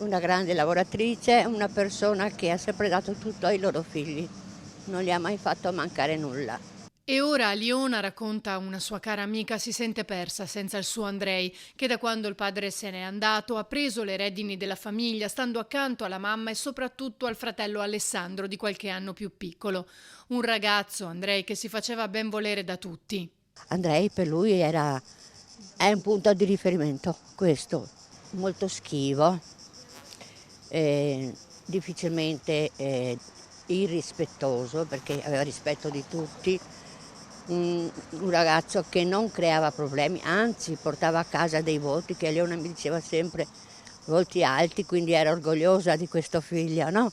una grande lavoratrice, una persona che ha sempre dato tutto ai loro figli, non gli ha mai fatto mancare nulla. E ora Liona, racconta una sua cara amica, si sente persa senza il suo Andrei, che da quando il padre se n'è andato ha preso le redini della famiglia, stando accanto alla mamma e soprattutto al fratello Alessandro, di qualche anno più piccolo. Un ragazzo, Andrei, che si faceva ben volere da tutti. Andrei per lui è un punto di riferimento, questo, molto schivo, difficilmente irrispettoso perché aveva rispetto di tutti, un ragazzo che non creava problemi, anzi portava a casa dei voti che Leona mi diceva sempre voti alti, quindi era orgogliosa di questo figlio, no?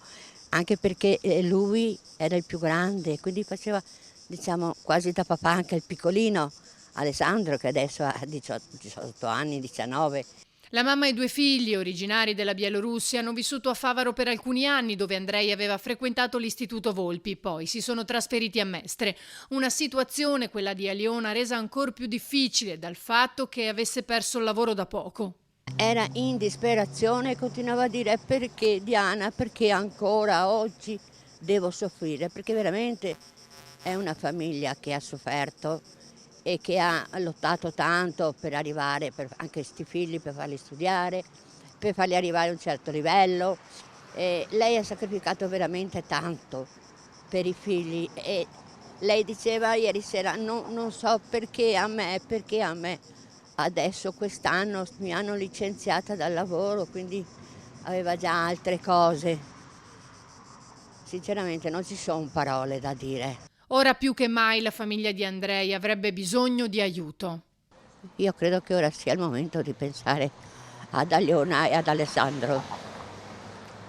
Anche perché lui era il più grande, quindi faceva, diciamo, quasi da papà anche il piccolino Alessandro, che adesso ha 18 anni, 19. La mamma e i due figli, originari della Bielorussia, hanno vissuto a Favaro per alcuni anni, dove Andrei aveva frequentato l'istituto Volpi, poi si sono trasferiti a Mestre. Una situazione, quella di Aliona, resa ancora più difficile dal fatto che avesse perso il lavoro da poco. Era in disperazione e continuava a dire perché Diana, perché ancora oggi devo soffrire, perché veramente è una famiglia che ha sofferto e che ha lottato tanto per arrivare, per anche questi figli, per farli studiare, per farli arrivare a un certo livello. E lei ha sacrificato veramente tanto per i figli e lei diceva ieri sera non so perché a me. Adesso quest'anno mi hanno licenziata dal lavoro, quindi aveva già altre cose. Sinceramente non ci sono parole da dire. Ora più che mai la famiglia di Andrei avrebbe bisogno di aiuto. Io credo che ora sia il momento di pensare ad Aliona e ad Alessandro,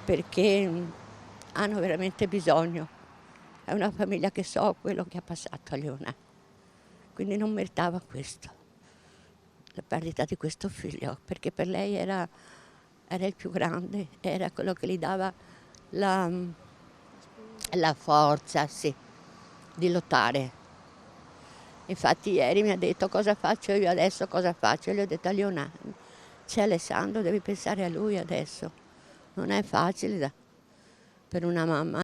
perché hanno veramente bisogno. È una famiglia che so quello che ha passato Aliona, quindi non meritava questo, la perdita di questo figlio, perché per lei era il più grande, era quello che gli dava la, la forza, sì, di lottare. Infatti ieri mi ha detto cosa faccio io adesso, cosa faccio? E gli ho detto a Leonardo, c'è Alessandro, devi pensare a lui adesso. Non è facile per una mamma.